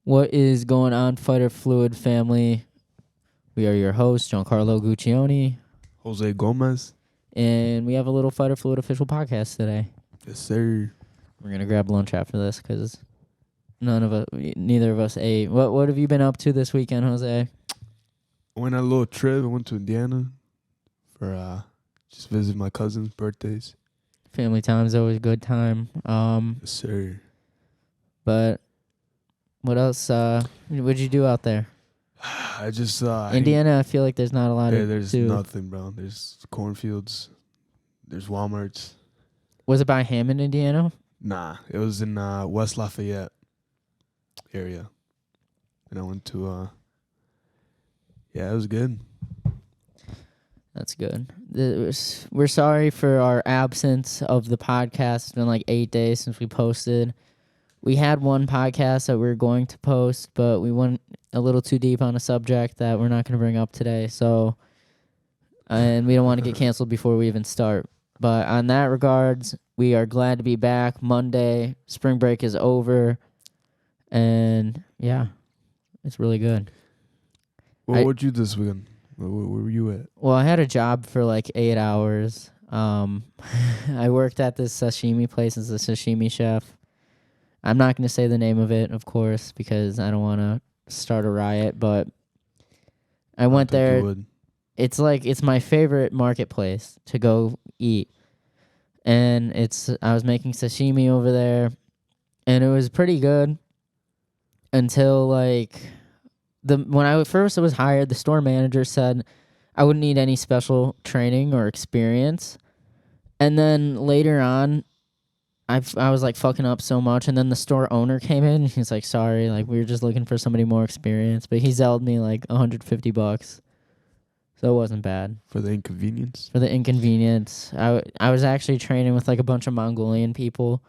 What is going on, Fighter Fluid family? We are your hosts, Giancarlo Guccione, Jose Gomez. and we have a little Fighter Fluid official podcast today. Yes, sir. We're gonna grab lunch after this because neither of us ate. What have you been up to this weekend, Jose? I went on a little trip. I went to Indiana for just visit my cousins' birthdays. Family time's always a good time. Yes, sir. But what else? What'd you do out there? I just Indiana, I feel like there's not a lot of. there's nothing, bro. There's cornfields. There's Walmarts. Was it by Hammond, Indiana? Nah, it was in West Lafayette area, and I went to. Yeah, it was good. That's good. We're sorry for our absence of the podcast. It's been like 8 days since we posted. We had one podcast that we were going to post, but we went a little too deep on a subject that we're not going to bring up today. So, and we don't want to get canceled before we even start. But on that regards, we are glad to be back. Monday, spring break is over, and yeah, it's really good. What'd you do this weekend? Where were you at? Well, I had a job for like 8 hours. I worked at this sashimi place as a sashimi chef. I'm not going to say the name of it, of course, because I don't want to start a riot, but I went there. It's my favorite marketplace to go eat. And I was making sashimi over there, and it was pretty good until like when I first was hired, the store manager said I wouldn't need any special training or experience. And then later on, I was like fucking up so much, and then the store owner came in, and he's like, sorry, like we were just looking for somebody more experienced, but he zelled me like $150. So it wasn't bad. For the inconvenience? For the inconvenience. I was actually training with like a bunch of Mongolian people.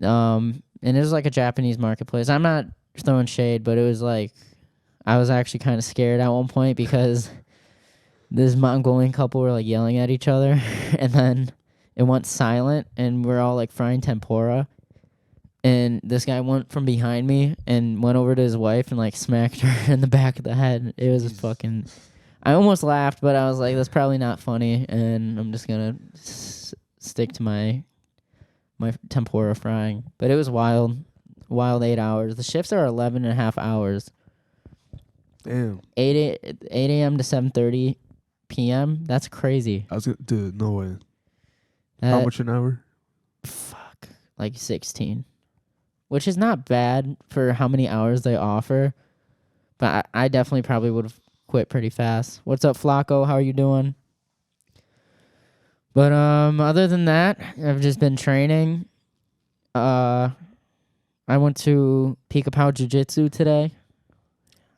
And it was like a Japanese marketplace. I'm not throwing shade, but it was like I was actually kind of scared at one point because this Mongolian couple were like yelling at each other, and then it went silent, and we're all like frying tempura. And this guy went from behind me and went over to his wife and like smacked her in the back of the head. It was fucking. I almost laughed, but I was like, that's probably not funny, and I'm just gonna stick to my tempura frying. But it was wild 8 hours. The shifts are 11 and a half hours. Damn. 8 a.m. to 7:30 p.m. That's crazy. Dude, no way. How much an hour? Fuck, like 16, which is not bad for how many hours they offer. But I definitely probably would have quit pretty fast. What's up, Flacco? How are you doing? But other than that, I've just been training. I went to Picapao Jiu-Jitsu today.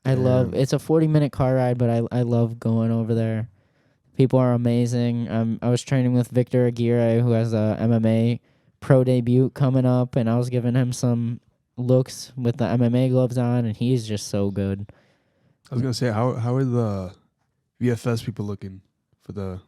It's a 40-minute car ride, but I love going over there. People are amazing. I was training with Victor Aguirre, who has a MMA pro debut coming up, and I was giving him some looks with the MMA gloves on, and he's just so good. I was gonna say, how are the VFS people looking for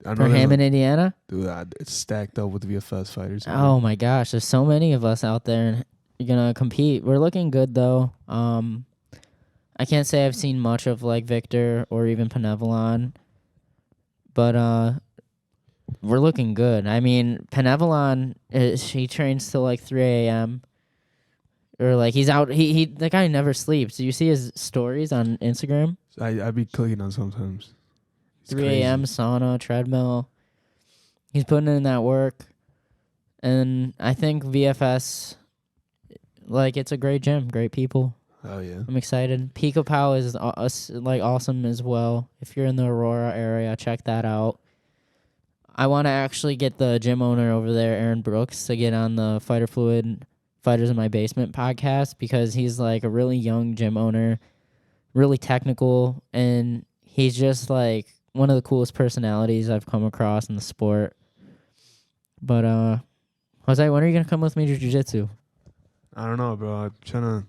Hammond, Indiana? Dude, it's stacked up with VFS fighters. Oh my gosh, there's so many of us out there, and you're gonna compete. We're looking good though. I can't say I've seen much of like Victor or even Penevalon, but we're looking good. I mean, Penevalon, he trains till like 3 a.m. Or like he's out. The guy never sleeps. Do you see his stories on Instagram? I be clicking on sometimes. 3 a.m. sauna, treadmill. He's putting in that work, and I think VFS, like it's a great gym, great people. Oh yeah, I'm excited. Picapao is like awesome as well. If you're in the Aurora area, check that out. I want to actually get the gym owner over there, Aaron Brooks, to get on the Fighter Fluid Fighters in My Basement podcast, because he's like a really young gym owner, really technical, and he's just like one of the coolest personalities I've come across in the sport. But Jose, when are you gonna come with me to jiu-jitsu? I don't know, bro. I'm trying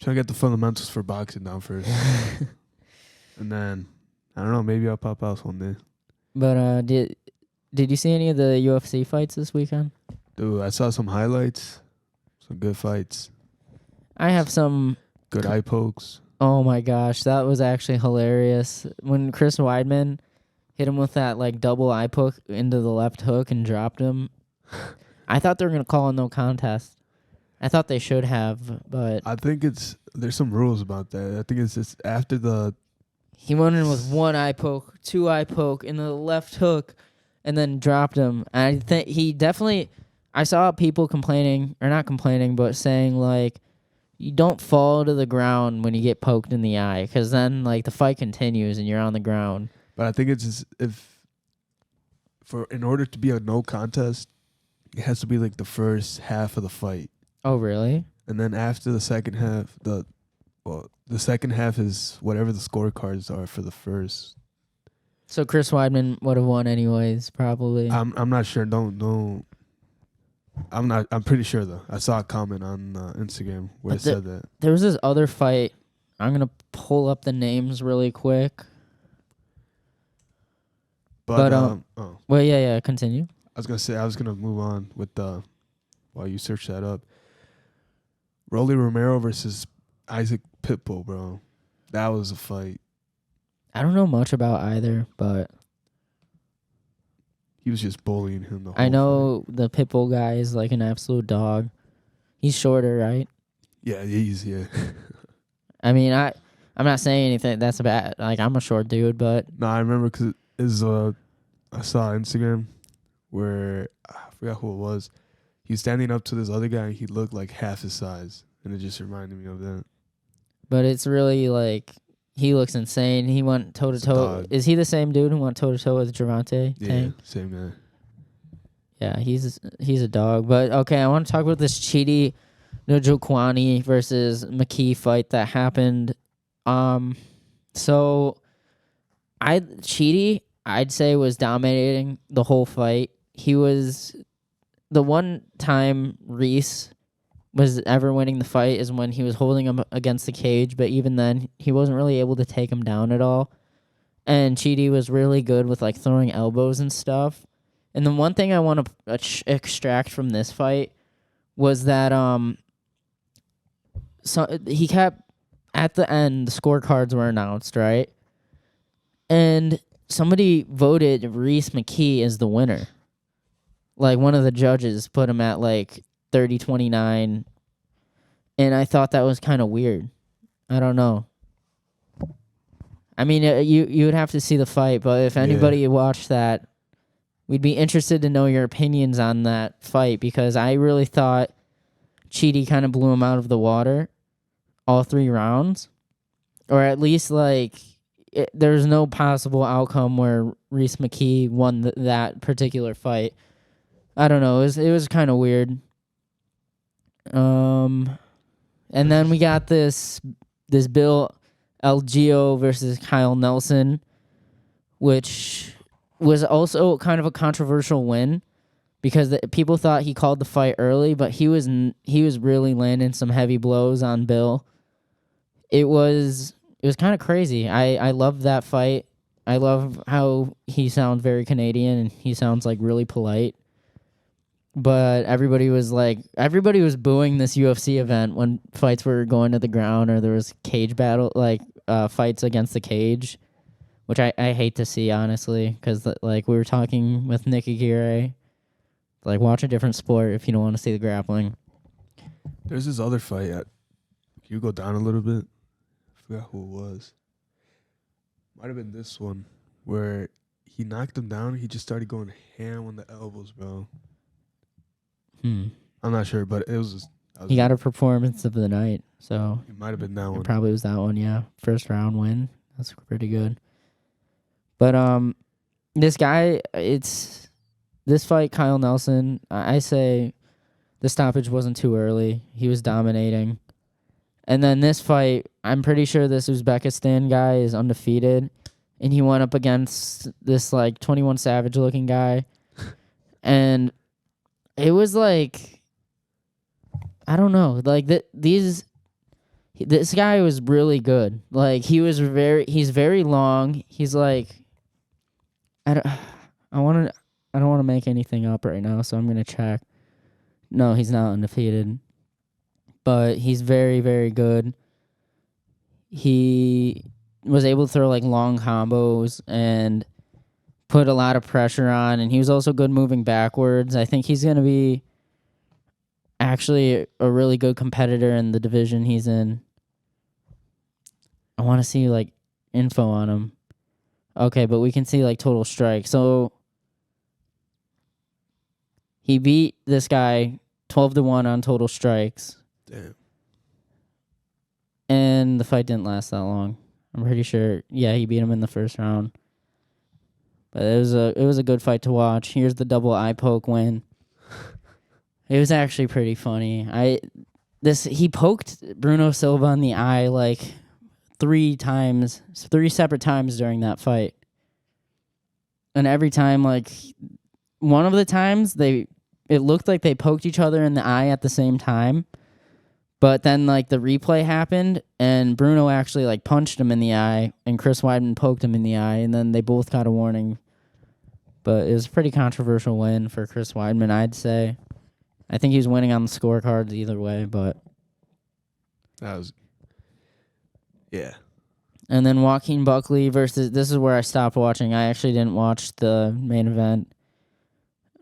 to get the fundamentals for boxing down first, and then I don't know. Maybe I'll pop out one day. But did you see any of the UFC fights this weekend? Dude, I saw some highlights, some good fights. I have some. Good eye pokes. Oh my gosh, that was actually hilarious when Chris Weidman hit him with that like double eye poke into the left hook and dropped him. I thought they were gonna call a no contest. I thought they should have, but I think there's some rules about that. I think it's just after the he went in with one eye poke, two eye poke, into the left hook, and then dropped him. And I think he definitely. I saw people complaining, or not complaining, but saying like, you don't fall to the ground when you get poked in the eye, because then like the fight continues and you're on the ground. But I think it's just in order to be a no contest, it has to be like the first half of the fight. Oh really? And then after the second half, the second half is whatever the scorecards are for the first. So Chris Weidman would have won anyways, probably. I'm not sure. Don't. I'm pretty sure though. I saw a comment on Instagram where it said that. There was this other fight. I'm gonna pull up the names really quick. But well, yeah. Continue. I was gonna move on with while you search that up. Rolly Romero versus Isaac Pitbull, bro. That was a fight. I don't know much about either, but he was just bullying him the whole I know fight. The Pitbull guy is like an absolute dog. He's shorter, right? Yeah. I mean, I'm not saying anything that's bad. Like, I'm a short dude, but no, I remember because I saw Instagram where I forgot who it was. He was standing up to this other guy and he looked like half his size, and it just reminded me of that. But it's really like he looks insane. He went toe to toe. Is he the same dude who went toe to toe with Gervonta? Yeah, same guy. Yeah, he's a dog. But okay, I want to talk about this Chidi Njokuani versus McKee fight that happened. So Chidi, I'd say, was dominating the whole fight. He was the one time Reese was ever winning the fight is when he was holding him against the cage, but even then he wasn't really able to take him down at all. And Chidi was really good with like throwing elbows and stuff. And the one thing I want to extract from this fight was that so he kept at the end the scorecards were announced, right? And somebody voted Reese McKee as the winner. Like one of the judges put him at like 30-29, and I thought that was kind of weird. I don't know. I mean, you would have to see the fight, but if anybody watched that, we'd be interested to know your opinions on that fight, because I really thought Chidi kind of blew him out of the water all 3 rounds, or at least like there's no possible outcome where Reese McKee won that particular fight. I don't know. It was kind of weird. And then we got this Bill Algeo versus Kyle Nelson, which was also kind of a controversial win because people thought he called the fight early, but he was really landing some heavy blows on Bill. It was kind of crazy. I love that fight. I love how he sounds very Canadian and he sounds like really polite. But everybody was booing this UFC event when fights were going to the ground or there was cage battle, fights against the cage, which I hate to see, honestly, because like we were talking with Nick Aguirre, like watch a different sport if you don't want to see the grappling. There's this other fight. Can you go down a little bit? I forgot who it was. Might have been this one where he knocked him down. He just started going ham on the elbows, bro. I'm not sure, but it was. He got a performance of the night, so it might have been that one. It probably was that one, yeah. First round win. That's pretty good. But this guy, this fight, Kyle Nelson, I say the stoppage wasn't too early. He was dominating. And then this fight, I'm pretty sure this Uzbekistan guy is undefeated, and he went up against this like 21 Savage looking guy, and it was like, I don't know, like this guy was really good. Like he's very long. He's like, I don't want to make anything up right now, so I'm gonna check. No, he's not undefeated. but he's very, very good. He was able to throw like long combos and put a lot of pressure on, and he was also good moving backwards. I think he's going to be actually a really good competitor in the division he's in. I want to see like info on him. Okay, but we can see like total strike. So he beat this guy 12-1 on total strikes. Damn. And the fight didn't last that long. I'm pretty sure. Yeah, he beat him in the first round. But it was a good fight to watch. Here's the double eye poke win. It was actually pretty funny. He poked Bruno Silva in the eye like 3 separate times during that fight. And every time, like, one of the times it looked like they poked each other in the eye at the same time. But then, like, the replay happened, and Bruno actually, like, punched him in the eye, and Chris Weidman poked him in the eye, and then they both got a warning. But it was a pretty controversial win for Chris Weidman, I'd say. I think he was winning on the scorecards either way, but... Yeah. And then Joaquin Buckley versus... This is where I stopped watching. I actually didn't watch the main event.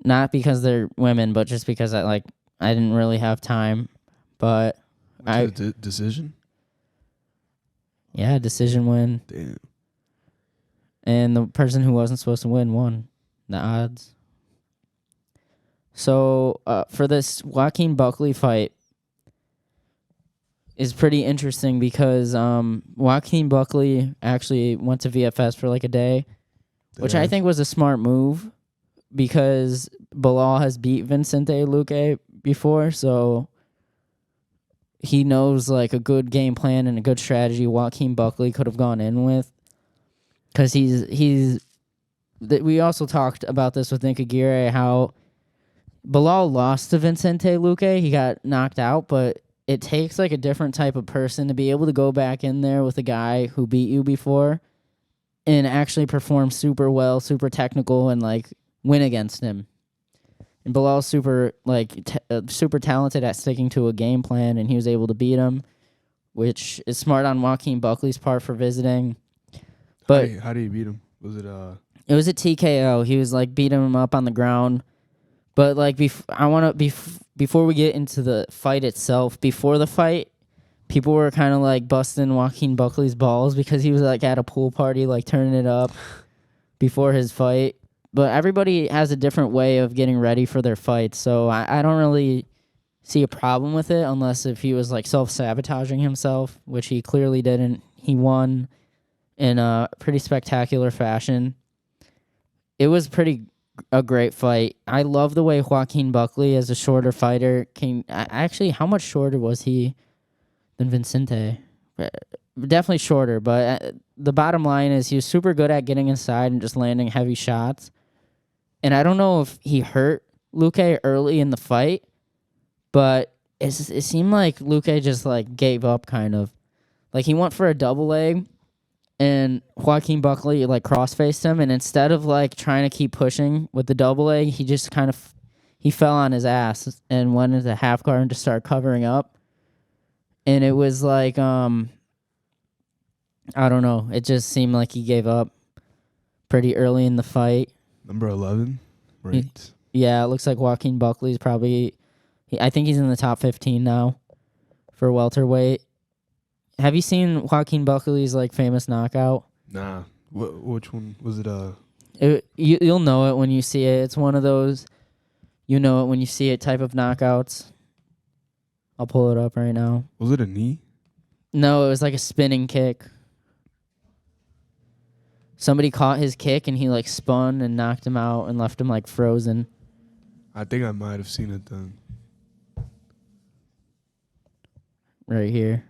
Not because they're women, but just because I didn't really have time. But... Decision? Yeah, decision win. Damn. And the person who wasn't supposed to win won. The odds. So, for this Joaquin Buckley fight is pretty interesting because Joaquin Buckley actually went to VFS for like a day, which I think was a smart move because Bilal has beat Vicente Luque before, so he knows like a good game plan and a good strategy Joaquin Buckley could have gone in with. Because we also talked about this with Nick Aguirre, how Bilal lost to Vicente Luque. He got knocked out, but it takes like a different type of person to be able to go back in there with a guy who beat you before and actually perform super well, super technical, and like win against him. And Bilal's super talented at sticking to a game plan, and he was able to beat him, which is smart on Joaquin Buckley's part for visiting. But how do you beat him? Was it It was a TKO. He was like beating him up on the ground. But like before we get into the fight itself, before the fight, people were kind of like busting Joaquin Buckley's balls because he was like at a pool party, like turning it up before his fight. But everybody has a different way of getting ready for their fights, so I don't really see a problem with it unless if he was like self-sabotaging himself, which he clearly didn't. He won in a pretty spectacular fashion. It was a great fight. I love the way Joaquin Buckley, as a shorter fighter, came. Actually, how much shorter was he than Vicente? Definitely shorter, but the bottom line is he was super good at getting inside and just landing heavy shots. And I don't know if he hurt Luque early in the fight, but it seemed like Luque just like gave up kind of. Like he went for a double leg, and Joaquin Buckley like cross-faced him, and instead of like trying to keep pushing with the double leg, he just kind of he fell on his ass and went into half guard and just started covering up. And it was like I don't know, it just seemed like he gave up pretty early in the fight. Number 11, right? Yeah, it looks like Joaquin Buckley's probably I think he's in the top 15 now for welterweight. Have you seen Joaquin Buckley's like famous knockout? Nah. Which one was it? You'll know it when you see it. It's one of those you know it when you see it type of knockouts. I'll pull it up right now. Was it a knee? No, it was like a spinning kick. Somebody caught his kick and he like spun and knocked him out and left him like frozen. I think I might have seen it then. Right here.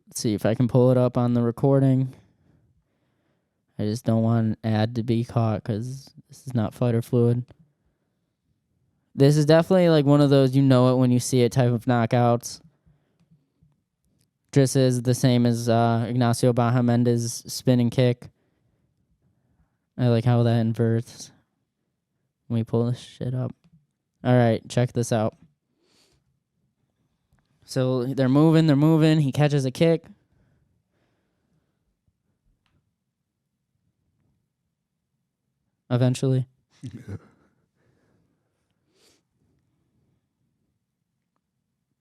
Let's see if I can pull it up on the recording. I just don't want an ad to be caught because this is not fighter fluid. This is definitely like one of those you know it when you see it type of knockouts. Just is the same as Ignacio Bahamend's spinning kick. I like how that inverts. Let me pull this shit up. All right, check this out. So they're moving. He catches a kick. Eventually.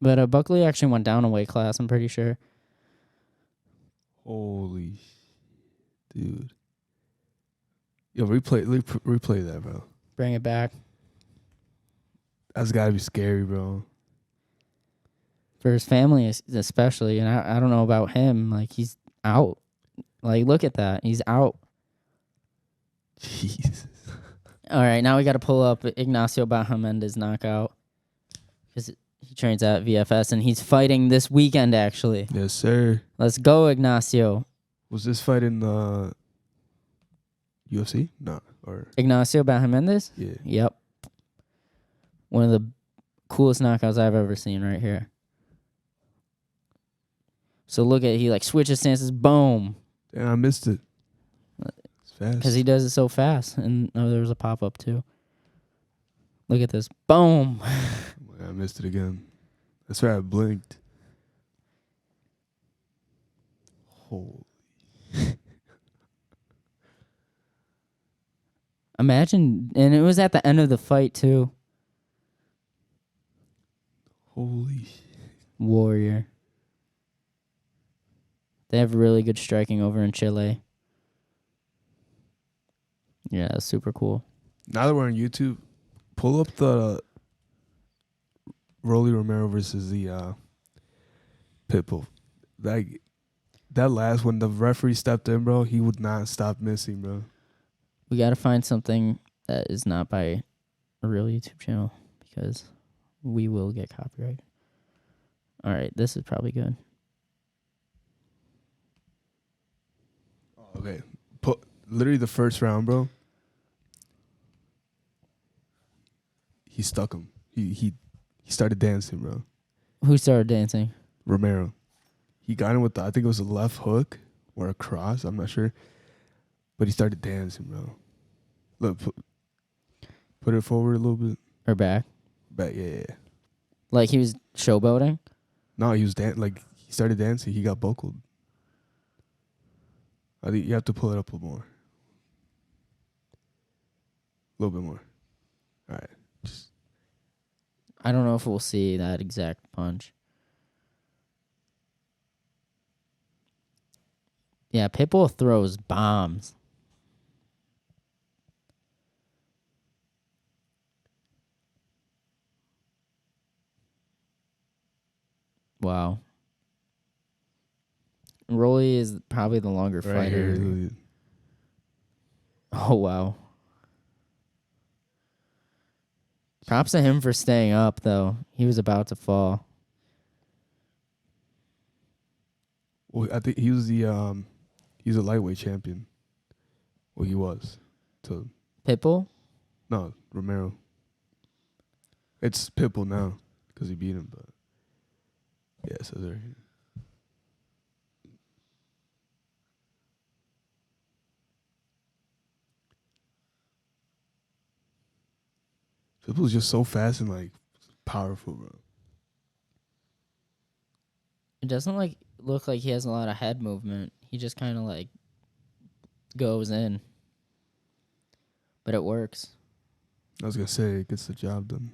But Buckley actually went down a weight class, I'm pretty sure. Holy, dude. Yo, replay that, bro. Bring it back. That's gotta be scary, bro. For his family especially. And I don't know about him. Like, he's out. Like, look at that. He's out. Jesus. All right, now we got to pull up Ignacio Bahamondes knockout. Because he trains at VFS, and he's fighting this weekend, actually. Yes, sir. Let's go, Ignacio. Was this fight in UFC? No. Or Ignacio Bahamondes? yeah. Yep. One of the coolest knockouts I've ever seen right here. So look at, he like switches stances, boom. Damn, I missed it. It's fast. Because he does it so fast. And there was a pop-up too. Look at this. Boom. I missed it again. That's right, I blinked. Holy. Imagine, and it was at the end of the fight too. Holy. Warrior. They have really good striking over in Chile. Yeah, that's super cool. Now that we're on YouTube, pull up the Rolly Romero versus the Pitbull. That last when the referee stepped in, bro, he would not stop missing, bro. We got to find something that is not by a real YouTube channel because we will get copyrighted. All right, this is probably good. Okay. Literally the first round, bro. He stuck him. He started dancing, bro. Who started dancing? Romero. He got him with I think it was a left hook or a cross. I'm not sure. But he started dancing, bro. Look, put it forward a little bit. Or back? Back, yeah. Like he was showboating? No, he was he started dancing. He got buckled. I think you have to pull it up a little more. A little bit more. All right. I don't know if we'll see that exact punch. Yeah, Pitbull throws bombs. Wow. Rolly is probably the longer Right fighter. here. Oh, wow. Props to him for staying up, though. He was about to fall. Well, I think he's a lightweight champion. Well, he was. So Pitbull? no, Romero. It's Pitbull now because he beat him, but yeah, so there. Pitbull's just so fast and like powerful, bro. It doesn't look like he has a lot of head movement. He just kind of like goes in. But it works. I was gonna say it gets the job done.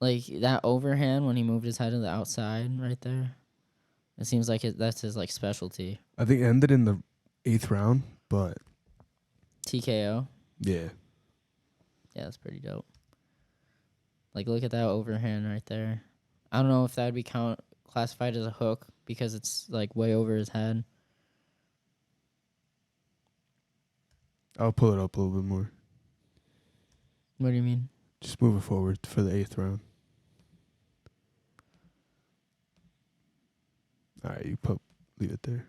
Like that overhand when he moved his head to the outside right there. It seems like that's his like specialty. I think it ended in the 8th round, but TKO. yeah. Yeah, that's pretty dope. Like look at that overhand right there. I don't know if that would be classified as a hook because it's like way over his head. I'll pull it up a little bit more. What do you mean? Just move it forward for the 8th round. All right, leave it there.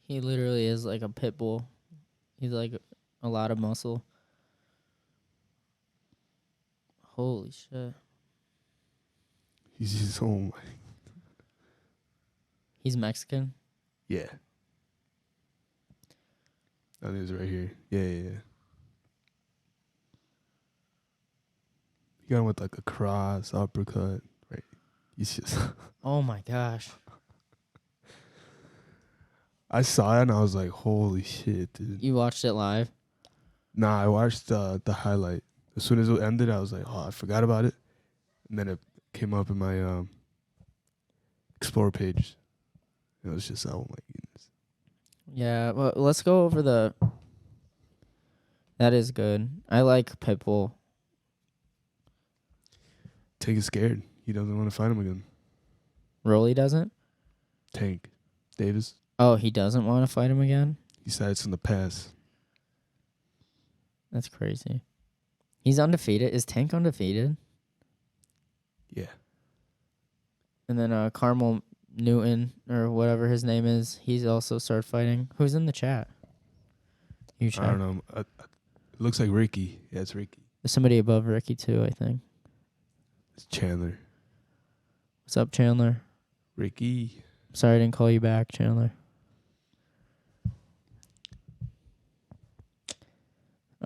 He literally is like a pit bull. He's like a lot of muscle. Holy shit. He's just, oh my. He's Mexican? Yeah. That is right here. Yeah. got him with like a cross, uppercut. Right. He's just. Oh my gosh. I saw it and I was like, holy shit, dude. You watched it live? Nah, I watched the highlight. As soon as it ended, I was like, oh, I forgot about it. And then it came up in my Explore page. It was just, oh my goodness. Yeah, well, let's go over the... That is good. I like Pitbull. Tank is scared. He doesn't want to fight him again. Rolly doesn't? Tank Davis. Oh, he doesn't want to fight him again? He said it's in the past. That's crazy. He's undefeated. Is Tank undefeated? Yeah. And then Carmel Newton, or whatever his name is, he's also started fighting. Who's in the chat? You check. I don't know. It looks like Ricky. Yeah, it's Ricky. There's somebody above Ricky, too, I think. It's Chandler. What's up, Chandler? Ricky. Sorry I didn't call you back, Chandler.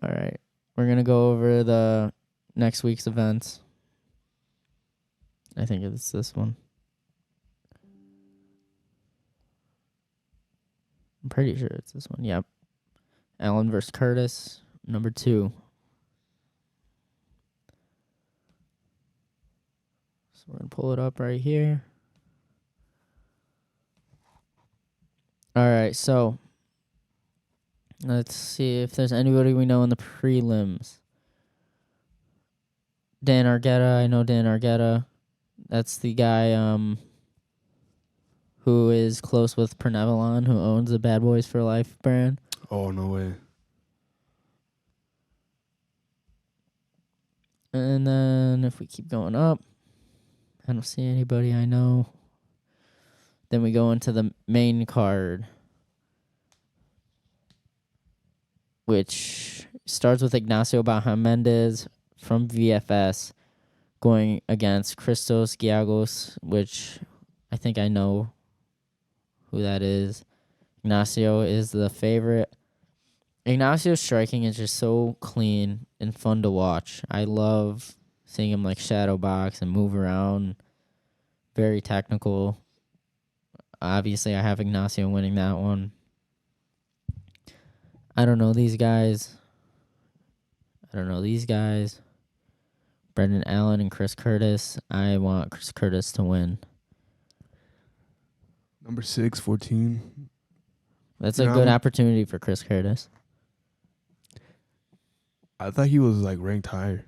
All right. We're going to go over the next week's events. I think it's this one. I'm pretty sure it's this one. Yep. Allen versus Curtis, number 2. So we're going to pull it up right here. All right, so let's see if there's anybody we know in the prelims. Dan Argueta, I know Dan Argueta. That's the guy who is close with Pernevalon, who owns the Bad Boys for Life brand. Oh, no way. And then if we keep going up, I don't see anybody I know. Then we go into the main card, which starts with Ignacio Bahamendez from VFS going against Christos Giagos, which I think I know who that is. Ignacio is the favorite. Ignacio's striking is just so clean and fun to watch. I love seeing him like shadow box and move around. Very technical. Obviously, I have Ignacio winning that one. I don't know these guys. Brendan Allen and Chris Curtis. I want Chris Curtis to win. Number 6, 14. That's a good opportunity for Chris Curtis. I thought he was like ranked higher.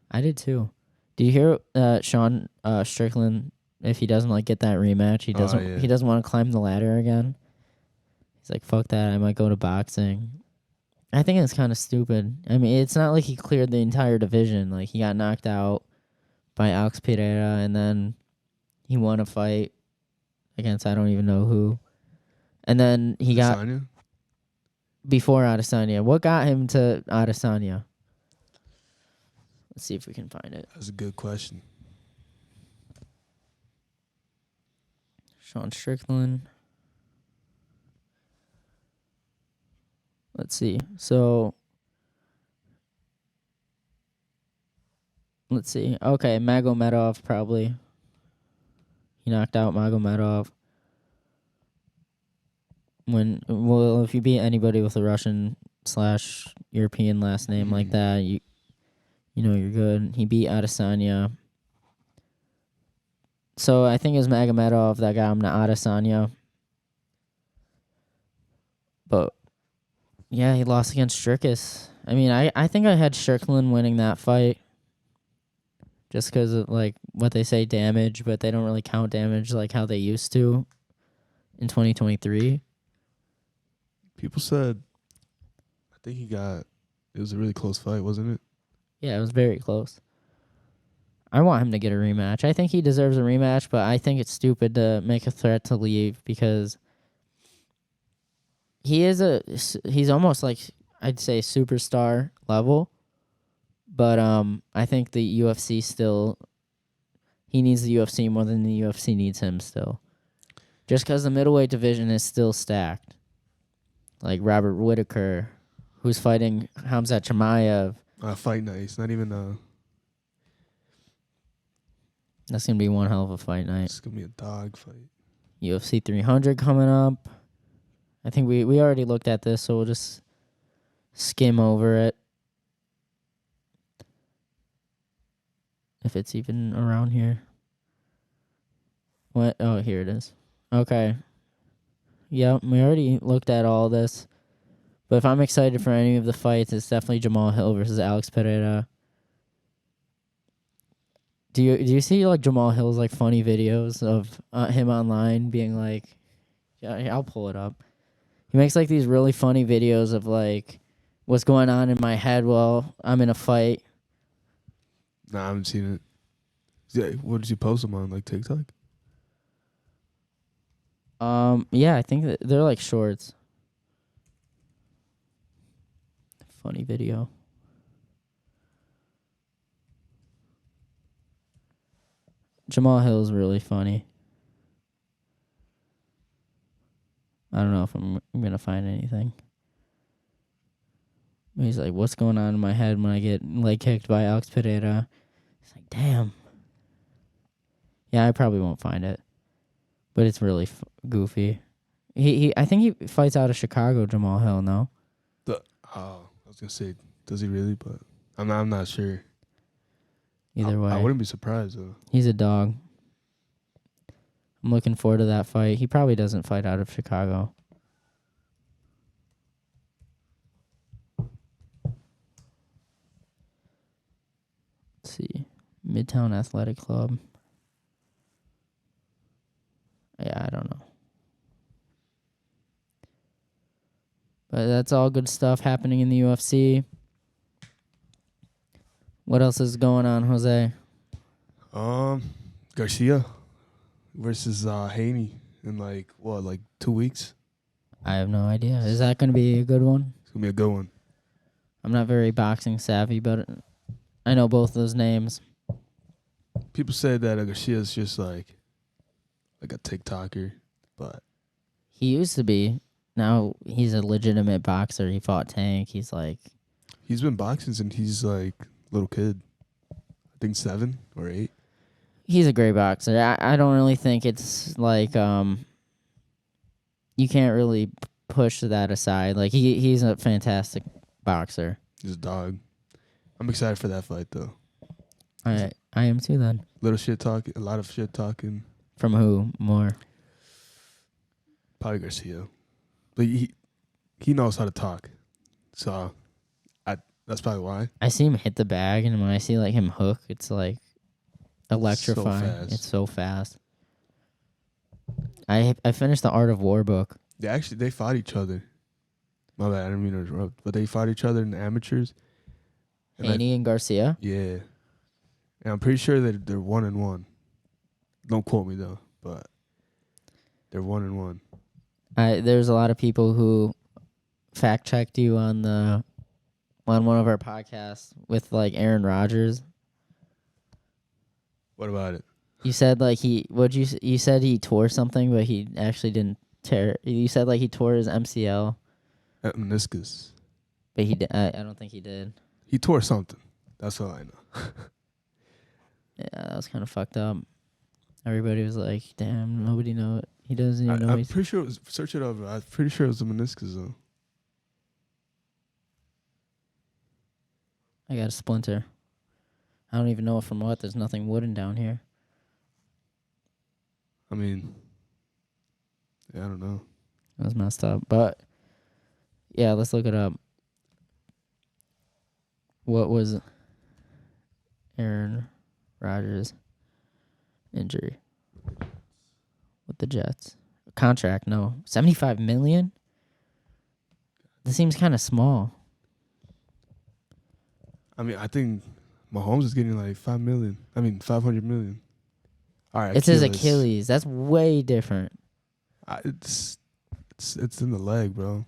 I did too. Do you hear Sean Strickland? If he doesn't like get that rematch, he doesn't. He doesn't want to climb the ladder again. He's like, "Fuck that! I might go to boxing." I think it's kind of stupid. I mean, it's not like he cleared the entire division. Like he got knocked out by Alex Pereira, and then he won a fight against I don't even know who. And then he got before Adesanya. What got him to Adesanya? Let's see if we can find it. That's a good question. Sean Strickland. Let's see. So, let's see. Okay, Magomedov probably. He knocked out Magomedov. If you beat anybody with a Russian/European last name like that, you know you're good. He beat Adesanya. So I think it was Magomedov that got him to Adesanya. But yeah, he lost against Strickus. I mean, I think I had Strickland winning that fight. Just because of like what they say damage, but they don't really count damage like how they used to in 2023. People said, I think it was a really close fight, wasn't it? Yeah, it was very close. I want him to get a rematch. I think he deserves a rematch, but I think it's stupid to make a threat to leave because he's almost like, I'd say, superstar level. But I think the UFC he needs the UFC more than the UFC needs him still. Just because the middleweight division is still stacked. Like Robert Whittaker, who's fighting Khamzat Chimaev. Fight night. It's not even That's gonna be one hell of a fight night. It's gonna be a dog fight. UFC 300 coming up. I think we already looked at this, so we'll just skim over it. If it's even around here. What? Oh, here it is. Okay. Yep, we already looked at all this. But if I'm excited for any of the fights, it's definitely Jamal Hill versus Alex Pereira. Do you see like Jamal Hill's like funny videos of him online being like, yeah, I'll pull it up. He makes like these really funny videos of like what's going on in my head while I'm in a fight. Nah, I haven't seen it. Yeah, what did you post them on, like TikTok? Yeah, I think that they're like shorts. Funny video. Jamal Hill is really funny. I don't know if I'm gonna find anything. He's like, what's going on in my head when I get leg kicked by Alex Pereira? He's like, damn. Yeah, I probably won't find it, but it's really goofy. I think he fights out of Chicago. Jamal Hill, no? I was gonna say, does he really? But I'm not sure. Either way, I wouldn't be surprised though. He's a dog. I'm looking forward to that fight. He probably doesn't fight out of Chicago. Let's see. Midtown Athletic Club. Yeah, I don't know. But that's all good stuff happening in the UFC. What else is going on, Jose? Garcia versus Haney in like 2 weeks. I have no idea. Is that going to be a good one? It's gonna be a good one. I'm not very boxing savvy, but I know both those names. People say that Garcia is just like a TikToker, but He used to be. Now he's a legitimate boxer. He fought Tank. He's been boxing since he's like a little kid. I think 7 or 8. He's a great boxer. I don't really think it's like you can't really push that aside. Like he's a fantastic boxer. He's a dog. I'm excited for that fight though. I am too then. A lot of shit talking. From who more? Probably Garcia. But he knows how to talk. So that's probably why. I see him hit the bag, and when I see like him hook, it's like electrifying. It's so fast. I finished the Art of War book. They fought each other. My bad, I didn't mean to interrupt. But they fought each other in the amateurs. Haney and Garcia? Yeah. And I'm pretty sure that they're 1-1. Don't quote me though, but they're 1-1. There's a lot of people who fact checked you on one of our podcasts with like Aaron Rodgers. What about it? You said like you said he tore something, but he actually didn't tear. You said like he tore his MCL. Meniscus. But he did. I don't think he did. He tore something. That's all I know. Yeah, that was kind of fucked up. Everybody was like, "Damn, nobody know it. He doesn't even know." I'm pretty sure it was. Search it up. I'm pretty sure it was a meniscus though. I got a splinter. I don't even know from what. There's nothing wooden down here. I mean, yeah, I don't know. That was messed up. But yeah, let's look it up. What was Aaron Rodgers' injury with the Jets? Contract, no. $75 million? This seems kind of small. I mean, I think Mahomes is getting like 5 million. I mean, 500 million. All right, It's his Achilles. That's way different. It's in the leg, bro.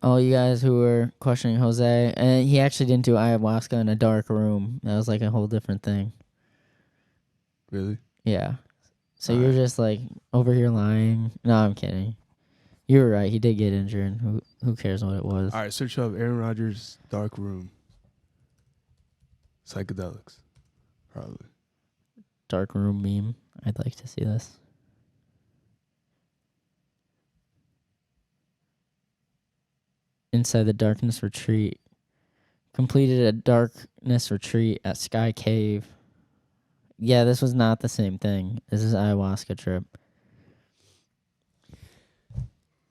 All you guys who were questioning Jose, and he actually didn't do ayahuasca in a dark room. That was like a whole different thing. Really? Yeah. So you're just like over here lying. No, I'm kidding. You were right. He did get injured. Who cares what it was? All right, search up Aaron Rodgers' dark room. Psychedelics, probably. dark room meme. I'd like to see this. Inside the darkness retreat. Completed a darkness retreat at Sky Cave. Yeah, this was not the same thing. This is ayahuasca trip.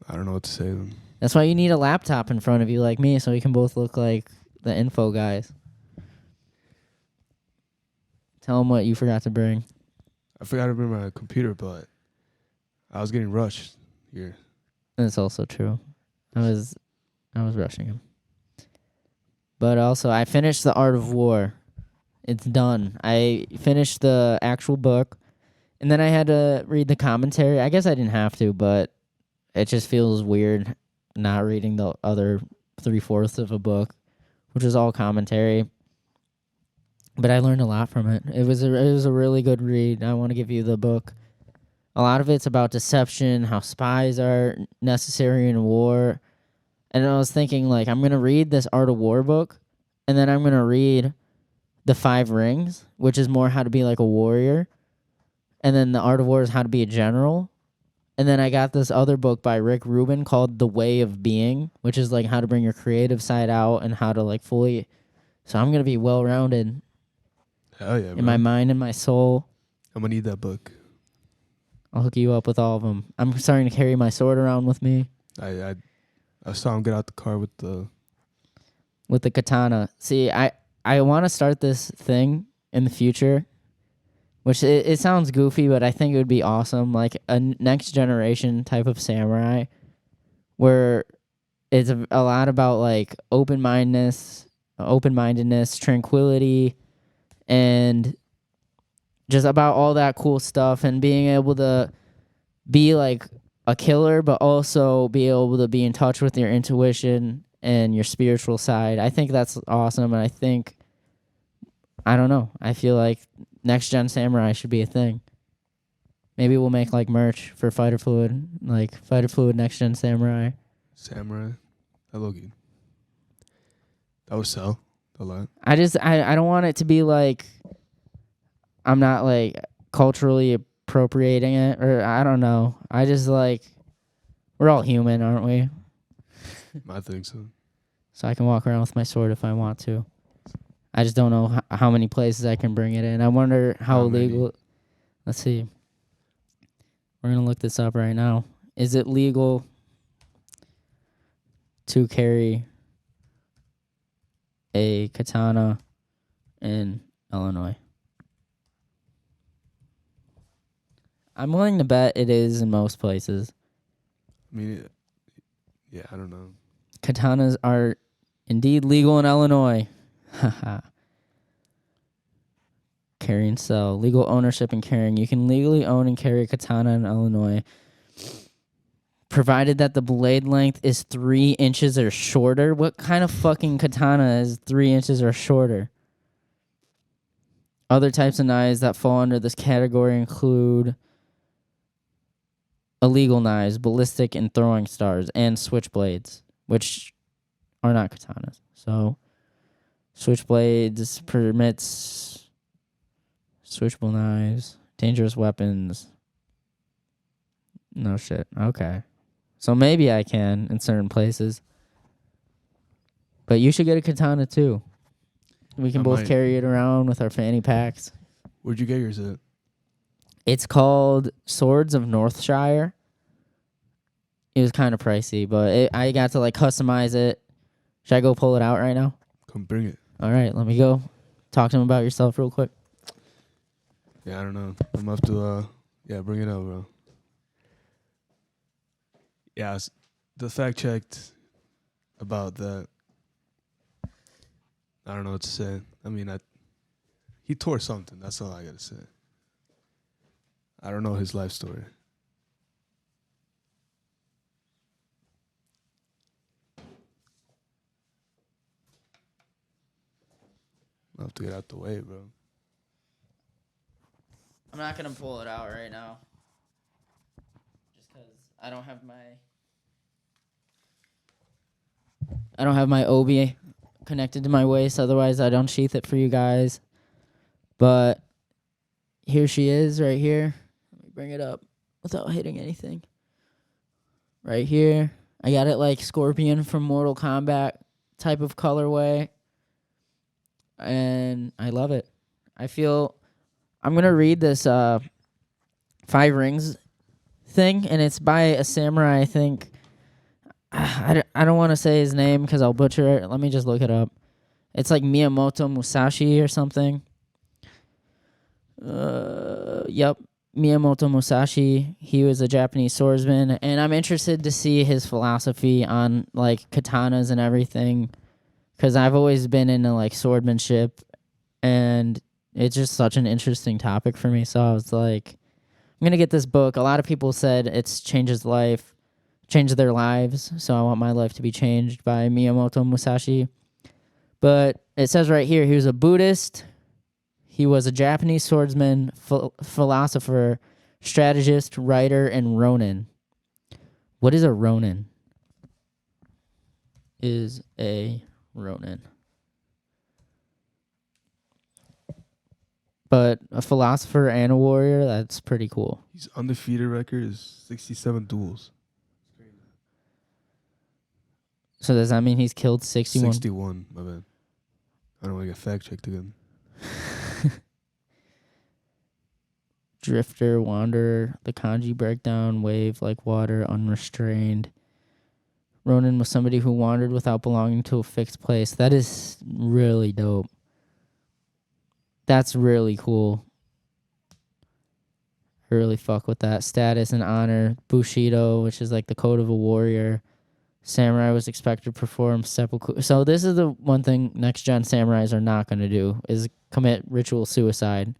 I don't know what to say then. That's why you need a laptop in front of you like me so we can both look like the info guys. Tell them what you forgot to bring. I forgot to bring my computer, but I was getting rushed here. That's also true. I was rushing him. But also, I finished The Art of War. It's done. I finished the actual book, and then I had to read the commentary. I guess I didn't have to, but it just feels weird not reading the other 3/4 of a book, which is all commentary. But I learned a lot from it. It was a really good read. I want to give you the book. A lot of it's about deception, how spies are necessary in war. And I was thinking, like, I'm going to read this Art of War book, and then I'm going to read The Five Rings, which is more how to be like a warrior. And then The Art of War is how to be a general. And then I got this other book by Rick Rubin called The Way of Being, which is like how to bring your creative side out and how to like fully. So I'm going to be well-rounded Hell yeah, in my mind and my soul. I'm going to need that book. I'll hook you up with all of them. I'm starting to carry my sword around with me. I saw him get out the car with the katana. See, I want to start this thing in the future, which it sounds goofy, but I think it would be awesome. Like a next generation type of samurai where it's a lot about like open-mindedness, tranquility, and just about all that cool stuff and being able to be like a killer, but also be able to be in touch with your intuition and your spiritual side. I think that's awesome, and I don't know. I feel like Next Gen Samurai should be a thing. Maybe we'll make like merch for Fighter Fluid, like Fighter Fluid Next Gen Samurai. Samurai. That look good. That would sell a lot. I don't want it to be like I'm not like culturally appropriating it, or I don't know. I just like we're all human, aren't we? I think so. So I can walk around with my sword if I want to. I just don't know how many places I can bring it in. I wonder how legal. Let's see. We're going to look this up right now. Is it legal to carry a katana in Illinois? I'm willing to bet it is in most places. I mean, yeah, I don't know. Katanas are indeed legal in Illinois. Carry and sell. Legal ownership and carrying. You can legally own and carry a katana in Illinois, provided that the blade length is 3 inches or shorter. What kind of fucking katana is 3 inches or shorter? Other types of knives that fall under this category include illegal knives, ballistic and throwing stars, and switchblades, which are not katanas. So, switchblades permits switchable knives, dangerous weapons. No shit. Okay. So maybe I can in certain places. But you should get a katana too. We can both carry it around with our fanny packs. Where'd you get yours at? It's called Swords of Northshire. It was kind of pricey, but I got to like customize it. Should I go pull it out right now? Come bring it. All right, let me go. Talk to him about yourself real quick. Yeah, I don't know. I'm gonna have to, bring it out, bro. Yeah, the fact checked about that. I don't know what to say. I mean, he tore something. That's all I gotta say. I don't know his life story. I'll have to get out the way, bro. I'm not going to pull it out right now. Just because I don't have my obi connected to my waist. Otherwise, I don't sheath it for you guys. But here she is right here. Let me bring it up without hitting anything. Right here. I got it like Scorpion from Mortal Kombat type of colorway. And I love it. I feel I'm going to read this Five Rings thing, and it's by a samurai, I think. I don't want to say his name because I'll butcher it. Let me just look it up. It's like Miyamoto Musashi or something. Yep. Miyamoto Musashi. He was a Japanese swordsman, and I'm interested to see his philosophy on like katanas and everything, because I've always been into like swordmanship, and it's just such an interesting topic for me. So I was like, I'm gonna get this book. A lot of people said it's changed their lives. So I want my life to be changed by Miyamoto Musashi. But it says right here, he was a Buddhist. He was a Japanese swordsman, philosopher, strategist, writer, and ronin. What is a ronin? Is a ronin. But a philosopher and a warrior, that's pretty cool. His undefeated record is 67 duels. So does that mean he's killed 61? 61, my bad. I don't want to get fact checked again. Drifter, wanderer, the kanji breakdown, wave like water, unrestrained. Ronin was somebody who wandered without belonging to a fixed place. That is really dope. That's really cool. I really fuck with that. Status and honor. Bushido, which is like the code of a warrior. Samurai was expected to perform seppuku. So this is the one thing next gen samurais are not going to do, is commit ritual suicide.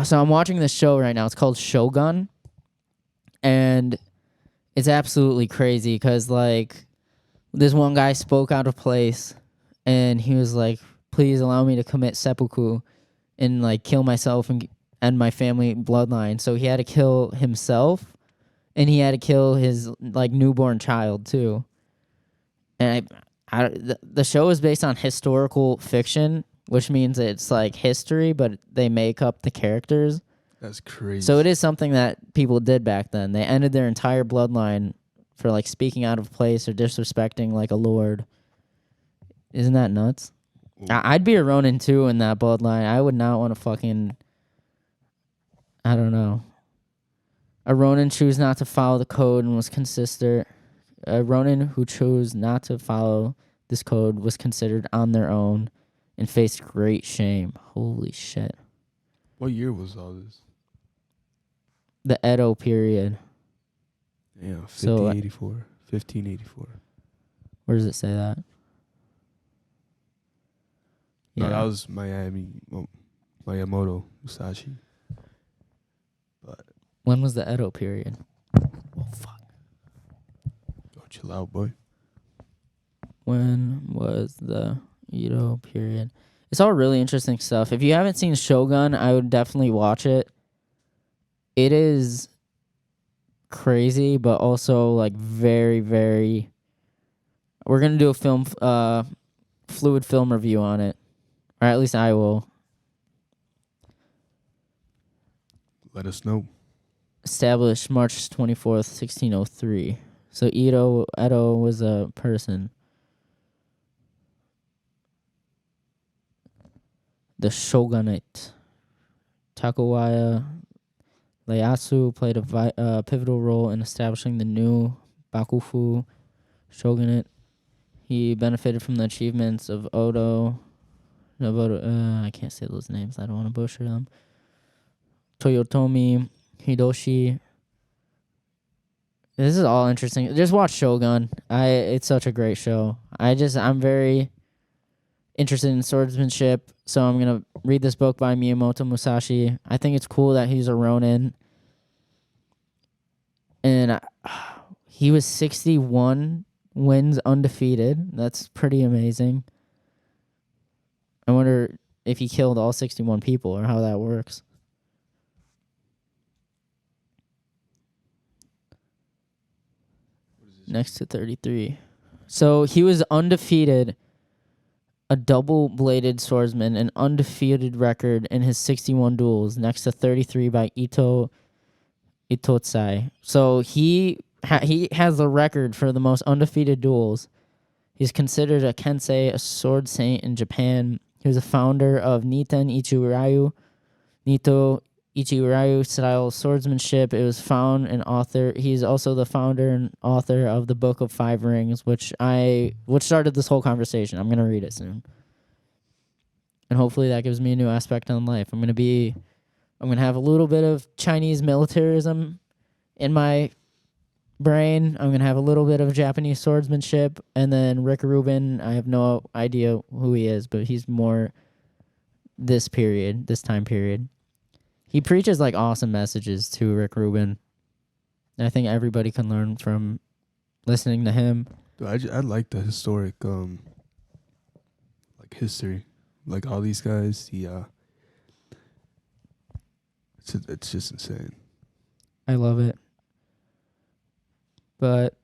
So I'm watching this show right now. It's called Shogun, and it's absolutely crazy because like this one guy spoke out of place, and he was like, "Please allow me to commit seppuku and like kill myself and end my family bloodline." So he had to kill himself, and he had to kill his like newborn child too. And the show is based on historical fiction, which means it's like history, but they make up the characters. That's crazy. So it is something that people did back then. They ended their entire bloodline for like speaking out of place or disrespecting like a lord. Isn't that nuts? I'd be a Ronin too in that bloodline. I would not want to fucking, I don't know. A Ronin chose not to follow the code and was considered. A Ronin who chose not to follow this code was considered on their own and faced great shame. Holy shit. What year was all this? The Edo period. Yeah, 1584. 1584. Where does it say that? No, that was Miyamoto Musashi. But when was the Edo period? Oh, fuck. Yo, chill out, boy. When was the Edo period? It's all really interesting stuff. If you haven't seen Shogun, I would definitely watch it. It is crazy, but also like very, very. We're gonna do a fluid film review on it, or at least I will. Let us know. Established March 24th, 1603. So Edo was a person. The shogunate. Takawaya Ieyasu played a pivotal role in establishing the new Bakufu shogunate. He benefited from the achievements of Odo. I can't say those names. I don't want to butcher them. Toyotomi Hideyoshi. This is all interesting. Just watch Shogun. It's such a great show. I'm very interested in swordsmanship, so I'm gonna read this book by Miyamoto Musashi. I think it's cool that he's a Ronin, and he was 61 wins undefeated. That's pretty amazing. I wonder if he killed all 61 people or how that works. Next to 33. So he was undefeated a double-bladed swordsman, an undefeated record in his 61 duels, next to 33 by Itotsai. So he has the record for the most undefeated duels. He's considered a kensei, a sword saint in Japan. He was a founder of Nito Ichiryu style swordsmanship. It was found and author. He's also the founder and author of the Book of Five Rings, which started this whole conversation. I'm gonna read it soon, and hopefully that gives me a new aspect on life. I'm gonna have a little bit of Chinese militarism in my brain. I'm gonna have a little bit of Japanese swordsmanship, and then Rick Rubin. I have no idea who he is, but he's more this time period. He preaches like awesome messages too, Rick Rubin. And I think everybody can learn from listening to him. Dude, I like the historic, history, like all these guys. It's just insane. I love it. But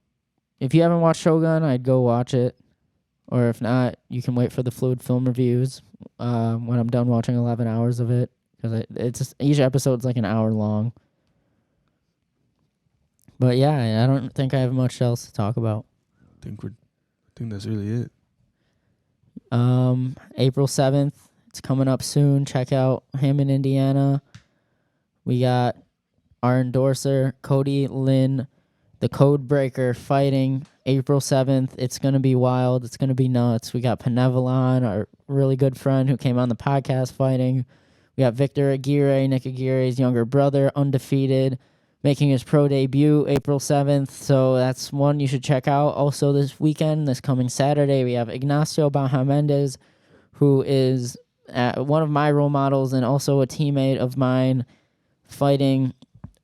if you haven't watched Shogun, I'd go watch it. Or if not, you can wait for the Fluid Film reviews when I'm done watching 11 hours of it. Because each episode's like an hour long. But yeah, I don't think I have much else to talk about. I think that's really it. April 7th, it's coming up soon. Check out him in Indiana. We got our endorser, Cody Lynn, the Code Breaker, fighting April 7th. It's going to be wild. It's going to be nuts. We got Penevalon, our really good friend who came on the podcast, fighting. We got Victor Aguirre, Nick Aguirre's younger brother, undefeated, making his pro debut April 7th. So that's one you should check out. Also this weekend, this coming Saturday, we have Ignacio Bahamendez, who is one of my role models and also a teammate of mine, fighting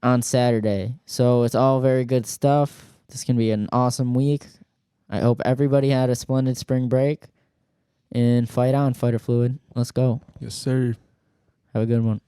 on Saturday. So it's all very good stuff. This can be an awesome week. I hope everybody had a splendid spring break. And fight on, Fighter Fluid. Let's go. Yes, sir. Have a good one.